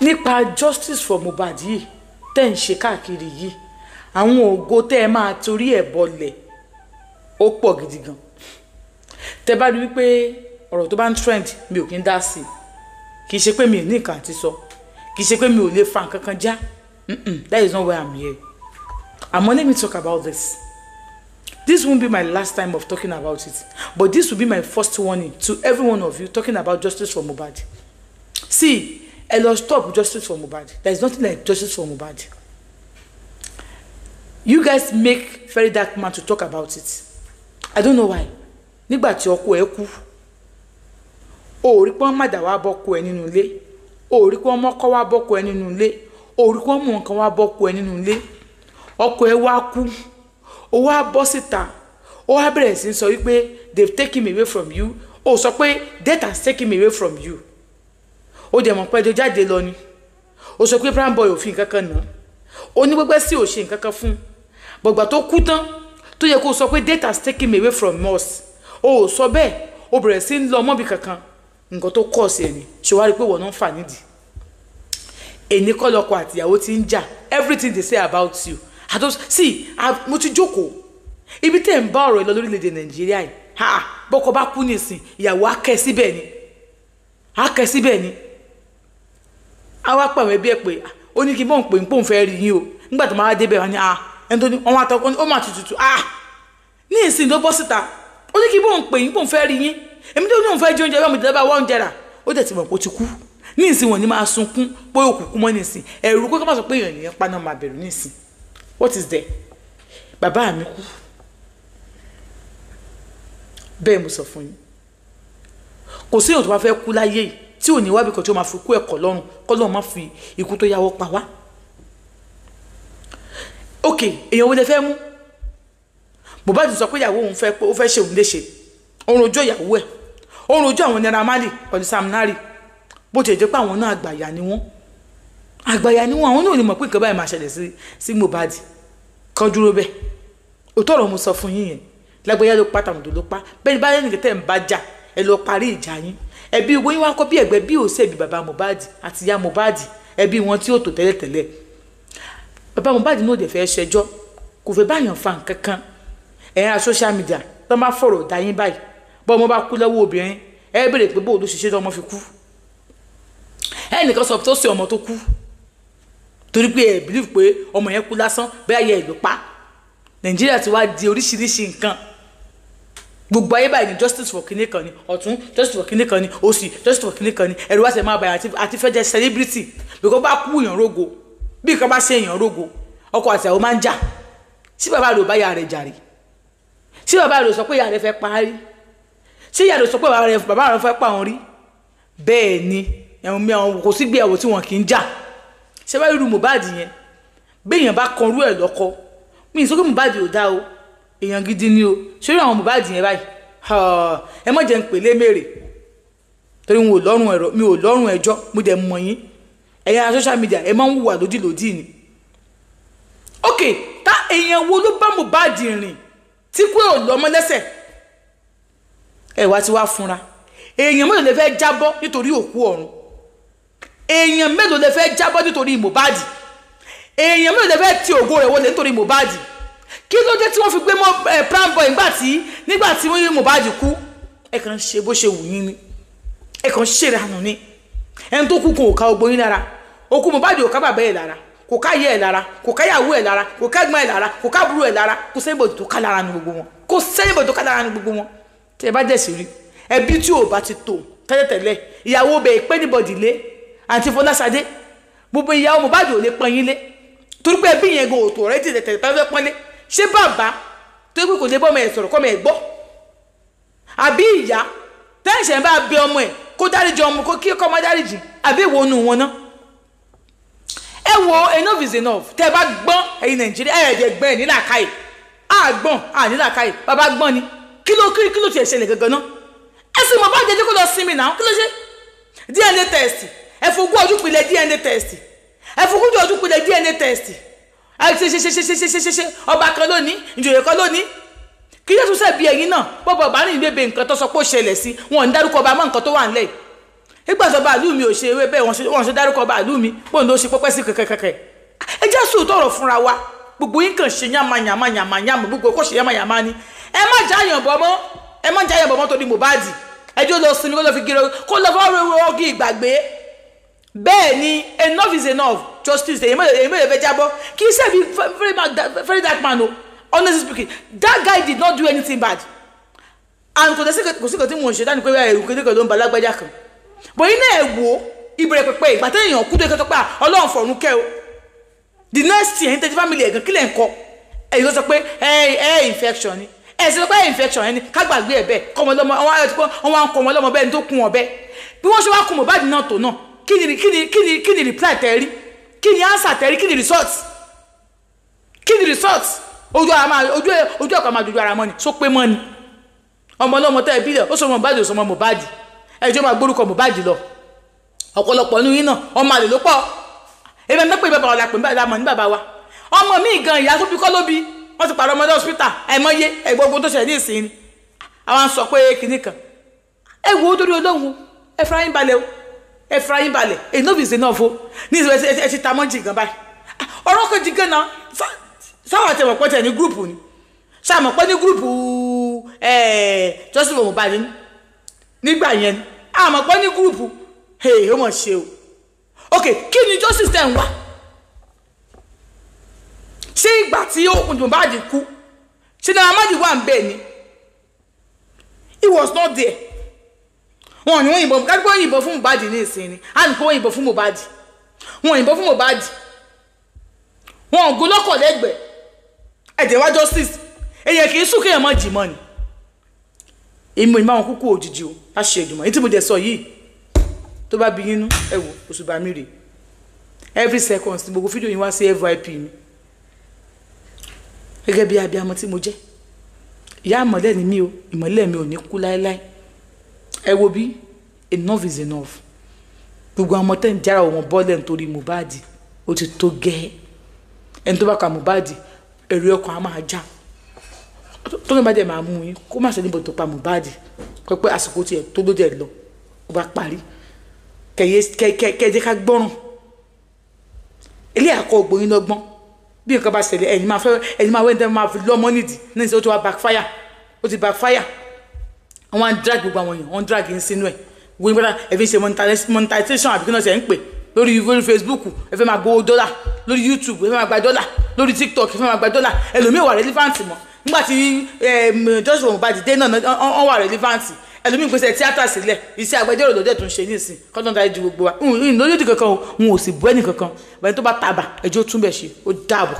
nípa justice for Mohbad yìí tẹ́ ń ṣe káàkiri yìí àwọn ògo tẹ́ ẹ máa torí ẹ̀ bọlẹ̀ ó pọ̀ gidi gan tẹ́ bá rí wípé ọ̀rọ̀ tó bá ń trend mi ò kí ń dá sí kì í ṣe pé mi ò ní nǹkan àti sọ kì í ṣe pé mi ò lè fa nǹkan kan já that is not why I'm here. Let me talk about this. This won't be my last time of talking about it, but this will be my first warning to every one of you talking about justice for Mohbad. See, let's stop justice for Mohbad. There is nothing like justice for Mohbad. You guys make very dark man to talk about it. I don't know why. Nígbà tí ọkọ ẹ̀ kú, ó rí pé wọ́n má dá wá bọ́kọ ẹ̀ nínú ilé, ó rí pé wọ́n mọ́kọ́ wá bọ́kọ ẹ̀ nínú ilé, ó rí pé wọ́n mú nǹkan wá bọ́kọ ẹ̀ nínú ilé. Ọkọ ẹ̀ wá kú, ó wá bọ́ síta, ó wá bẹ̀rẹ̀ sí sọ wípé they've taken me away from you. Ó sọ pé death has taken me away from you. Ó dẹ̀ mọ̀ pé ẹjọ́ jáde lọ ni. Ó sọ pé Primeboy ò fi nǹkan kan ná. Ó ní gbogbo sí ò ṣe nǹkan kan fún. Bọ̀gbà tó kú tán, tó yẹ kó sọ pé death has taken me away from us. Ó sọ bẹ́ẹ̀, ó bẹ̀rẹ̀ sí lọ mọ́bì kankan. Nǹkan tó kọ̀ sí ẹni, ṣe wá rí pé wọ́n náà ń fà nídìí. Èní kọ́ lọ́kọ àtìyàwó ti ń jà. Everything they say about you. I don't see. Mo ti jókòó. Ibi tẹ́ ń bá ọ̀rọ̀ lọ lórílẹ̀-èdè Nàìjíríà yìí. Bọ́kọ bá kú nísìn, ìyàwó á kẹ́ síbẹ̀ ni. Á kẹ́ síbẹ̀ ni. A wá pàwọn ẹbí ẹ̀ pé ó ní kí bọ́n pè ń pòun fẹ́ rí yín o. Nígbà tó máa débẹ̀ wá ní ẹni tó ní wọ́n wá tọkọ ní ó máa tutù. Ní ìsìn ló bọ́ síta. Ó ní kí bọ́n pè ń pòun fẹ́ rí yín. Èmi tó ní òun fẹ́ jẹ oúnjẹ bá mi dẹ́gbà wá oúnjẹ rà. Ó dẹ̀ ti mọ̀ pé ó ti kú. Ní ìsìn wọn ni máa sunkún pé òkùnkùn mọ́ ní ìsìn. Ẹ̀rù kó má sọ pé èèyàn yẹn paná máa bẹ̀rù ní ìsìn. What is there? Bàbá mi kú. Bẹ́ẹ̀ mo sọ fún yín. Kò sí èèyàn tó bá fẹ́ kú láyé yìí tí ò ní wá bí kan tí ó máa fi kú ẹ̀kọ́ lọ́rùn kọ́lọ́run má fi ikú tó yáwọ́ pa wá. Ok, èèyàn wo lè fẹ́ mú? Mohbad sọ pé ìyàwó òun fẹ́ pé ó fẹ́ ṣe òun léṣe. Òun rojọ́ ìyàwó ẹ̀. Òun rojọ́ àwọn Naira Marley pẹ̀lú Sam Larry. Bó ti jẹ́ pé àwọn náà àgbàyà ni wọ́n. Àgbàyà ni wọ́n, àwọn náà ní mọ̀ pé nǹkan báyìí máa ṣẹlẹ̀ sí Mohbad. Kan dúró bẹ́ẹ̀. Òótọ́ ọ̀rọ̀ mo sọ fún yín yẹn. Lágbáyà ló pa tàmùdò ló pa. Bẹ́ẹ̀ni bá lẹ́nu kẹtẹ́ ń bá jà, ẹ lọ parí ìjà yín. Ẹbí owó yín wá kọ́ bí ẹgbẹ́ bí òsè bí bàbá Mohbad àti ìyá Mohbad, ẹbí wọn tí ó tò tẹ́lẹ̀tẹ́lẹ̀. Bàbá Mohbad náà dẹ̀ fẹ́ ṣẹjọ́, kò fẹ́ báyàn fa nǹkan kan. Ẹ̀yà social media tó máa fọ̀rọ̀ dá yín báyìí. Bọ́ ọmọ bá kú lọ́wọ́ obìnrin, ẹ bèrè pé bóòlù ṣiṣẹ́ tó ọmọ fi kú. Ẹnìkan sọ tó ṣe ọmọ tó kú. Torí pé ẹ believe pé ọmọ yẹn kú lásán bẹ́ẹ̀ yẹ ìlú pa. Nàìjíríà ti wá di oríṣiríṣi nǹkan. Gbogbo ayé báyìí ni justice for kìnìún kan ni ọ̀tún justice for kìnìún kan ni òsì justice for kìnìún kan ni ẹ̀rù wá sẹ̀ máa bàyà àti fẹ́ jẹ́ celebrity because bá kú èèyàn rógo bí nǹkan bá ṣe èèyàn rógo ọkọ àti àwọn máa ń jà sí bàbá rẹ̀ ò bá yà rẹ̀ jàre sí bàbá rẹ̀ ò sọ pé ìyá rẹ̀ fẹ́ pa á rí sí ìyá rẹ̀ ò sọ pé bàbá rẹ̀ fẹ́ pa òun rí bẹ́ẹ̀ ni ẹ̀wọ̀n kò sí gbéyàwó tí wọn kì í jà ṣé bá irú Mohbad yẹn bí èèyàn bá kan rú ẹ̀ lọ́kọ mi ì sọ pé Mohbad ò dá o èèyàn gidi ni o ṣé àwọn Mohbad yẹn báyìí ẹ mọ̀ jẹ́ ń pèlé mèrè torí mi ò lọ́rùn ẹjọ́ mo dẹ̀ mọ̀ yín ẹ̀yà social media ẹ máa ń hùwà lòdì ni. ok ta èèyàn wo ló bá Mohbad rìn tí kú ò lọ́mọ lẹ́sẹ̀ ẹ wá ti wá fúnra èèyàn mélòó lè fẹ́ jábọ́ nítorí òkú ọ̀run èèyàn mélòó lè fẹ́ jábọ́ nítorí Mohbad èèyàn mélòó lè fẹ́ ti ògo rẹ̀ wọlé nítorí Mohbad kí ló dé tí wọ́n fi gbé mọ́ Primeboy nígbà tí wọ́n yí Mohbad kú ẹ kàn ṣe bó ṣe wù yín ni ẹ kàn ṣe ìrànù ni ẹni tó kú kò ká ogbó yín lára òkú Mohbad ò ká bàbá ẹ̀ lára kò ká yẹ ẹ̀ lára kò ká yàwó ẹ̀ lára kò ká gbọ́n ẹ̀ lára kò ká burú ẹ̀ lára kò sẹ́yìn bò tó ká lára ní gbogbo wọn kò sẹ́yìn bò tó ká lára ní gbogbo wọn tí ẹ bá dẹ̀ sí rí ẹbí tí ò bá ti tò tẹ́lẹ̀tẹ́lẹ̀ ìyàwó bẹ̀ pẹ́ níbọ̀dì lé àǹtí Fọláṣadé gbogbo ìyàwó Mohbad ò lè pọ́n yín lé torí pé ẹbí yẹn gan òtò rẹ̀ ti tẹ̀tẹ̀ fẹ́ pọ́n lé ṣé bàbá tó yẹ kò lè bọ́ ọmọ ẹ̀ sọ̀rọ̀ kọ́ ọmọ ẹ̀ gbọ́ àbí ìyá tẹ́ǹṣẹ̀ bá bẹ ọmọ ẹ̀ kó dáríjì ọmọ kó kí ọmọ dáríjì àbí èwo nu wọn ná ẹ wo enough is enough tẹ́ ẹ bá gbọ́n ẹ̀yin Nàìjíríà ẹ̀ẹ́dẹ̀ gbọ́n ẹ̀ nílàkàyè àgbọ̀n nílàkàyè bàbá gbọ́n ni kí ló tiẹ̀ ṣẹlẹ̀ gangan ná ẹ sì mọ̀ bá jẹjẹ kó lọ sinmi náà kí ló ṣe DNA test ẹ fogún ọdún pilẹ̀ DNA test ẹ fogún ọdún pilẹ̀ DNA test ṣe ọba kan lónìí ìjòyè kan lónìí kí yóò tún sẹ́bi ẹ̀yìn náà bọ́bọ̀ bá rìn bèbè nǹkan tó sọ pé ó ṣẹlẹ̀ sí wọn ò ń dárúkọ ọba mọ́ nǹkan tó wà nílẹ̀ ìgbà tó bàálù mi ò ṣe ewé bẹ́ẹ̀ wọ́n ṣe dárúkọ bàálù mi bóun ló ṣe pẹ́pẹ́ sí kẹ̀kẹ̀kẹ̀ ẹ jẹ́ sùn tọrọ fúnra wa gbogbo yín kàn ṣe yàmà gbogbo kò ṣe yàmà ni ẹ má jáyàn bọ́ mọ́ torí Mohbad ẹjọ́ lọ sinmi kó lọ fi gírọ kó lọ fọwọ́ ọgì ìgbàgbé bẹ́ẹ̀ ni enough is enough justice èyí mẹ́lẹ̀ fẹ́ jábọ́ kì í ṣe bí very dark man o honestly speaking that guy did not do anything bad and kò sí kan tí mo ń ṣe dání pé ẹ̀rù kékeré ló ń ba lágbájá kan bọ̀ iná ẹ̀ wò ìbẹ̀rẹ̀ pẹ̀pẹ̀ ìgbà tẹ́ èèyàn kú tó kẹ́ tó pa ọlọ́run fọ̀run kẹ́ o the next thing ẹ̀yin tẹ́tí family ẹ̀gàn kílẹ̀ ń kọ́ ẹ̀yin ló sọ pé air infection ni ẹ̀ sì sọ pé air infection ẹni ká gbàgbé ẹ̀ bẹ́ẹ̀ kọ́ ọmọlọ́mọ wọn wá ń kọ́ ọmọlọ́mọ bẹ́ẹ̀ ni tó kún ọbẹ̀ bí wọ́n ṣe wá kún Mohbad náà tó náà kí ni reply tẹ́rí kí ni answer tẹ́rí kí ni result ojú ọkọ̀ máa dojú ara mọ́ ni só pé mọ́ ni ọmọlọ́mọ tẹ́ ẹ bí lẹ̀ ó sọ Mohbad ó sọ Mohbad ẹjọ́ máa gbórúkọ Mohbad lọ ọ̀pọ̀lọpọ̀ nínú yín náà ọmọ àlè ló pọ̀ ebe ń pè bàbá wa la pè ní bàbá wa ọmọ mi gan ìyá tó bí kọ́ ló bí wọ́n ti pàrọ̀ ọmọdé hospital àìmọye ẹ̀gbọ́gbọ́n tó ṣẹlẹ̀ ní ìsìn ni àwọn sọ pé kinní kan ẹ wo ó torí Ọlọ́run ẹ fara yín balẹ̀ o ẹ fara yín balẹ̀ enough is enough o ní ìsìn ẹ ti ta mọ́jì gan báyìí ọ̀rọ̀ kejì gan náà sáwọn àti ẹ̀mọ̀pọ̀ tẹ̀ ní gúrùpù ni sáàmọ̀pọ̀ ní gúrùpù Joseph Mohbad nígbà yẹn àmọ̀pọ̀ ní gúrùpù ó mọ̀ ṣe o ok kí ni justice tẹ̀ ń wá ṣé ìgbà tí Mohbad kú ṣé náà Mohbad wà ń bẹ̀ ni he was not there wọn ni wọ́n yìnbọn kájú wọ́n yìnbọn fún Mohbad ní ìsìn ni á nìkan wọ́n yìnbọn fún Mohbad wọ́n yìnbọn fún Mohbad wọ́n gún lọ́kọ̀ lẹ́gbẹ̀ẹ́ ẹ̀jẹ̀ wá justice èyàn kì í sùn kéèyàn mọ́ jì mọ́ ni èmi ìmọ̀ àwọn kúkú òjijì o á ṣe ìdùnmọ̀ èyí tí mo dẹ̀ sọ yìí tó bá bí yínú ẹ wò òṣùbà mi rè every second ní gbogbo fídíò yín wá sí FYP mi gẹ́gẹ́ bí abiyamọ tí mo jẹ́ ìyá ìmọ̀lẹ́ ni mí o ìmọ̀lẹ́ mi ò ní kú láéláé ẹ wo bí enough is enough gbogbo àwọn ọmọ tẹ́ ń jára wọn bọ́ọ̀lẹ̀ nítorí Mohbad ó ti tó gẹ́ ẹni tó bá ka Mohbad èrè ọkàn á máa já tó ní bá dẹ̀ máa mú yín kó má ṣe níbo tó pa Mohbad pẹ́pẹ́ àsìkò tiẹ̀ tó ló dẹ̀ lọ ó bá parí kẹjẹ ká gbọ́ràn ilé àkọ́ ògbóyin lọ́gbọ́n bí nǹkan bá ṣẹlẹ̀ ẹ̀yin máa wẹ́ndẹ́ máa fi lọ́mọ nídìí ní ìṣẹ́ ó ti wá backfire ó ti backfire wọ́n á drag gbogbo àwọn èèyàn wọ́n drag yín sínú ẹ̀ wọ́n gbọ́dọ̀ ẹ̀fí ṣe monetization àbíkí náà ṣe ń pè lórí Facebook ẹ fẹ́ máa gbowó dọ́là lórí YouTube ẹ fẹ́ máa gba dọ́là lórí TikTok ẹ fẹ́ máa gba dọ́là ẹlòmíì wà relevant mọ́ nígbà tí Joshua Mohbad dé náà wọ́n wà relevant ẹlòmíì gbèsè tíátà sílẹ̀ iṣẹ́ agbẹjọ́rò lọ́dẹ̀ tó ń ṣe nísìn kọ́ńtà dájú ju gbogbo wa lórí èdè kankan o n ò sì bú ẹnì kankan bẹ́ẹ̀ tó bá tàbà ẹjọ́ túnbẹ̀ ṣe ó dààbò.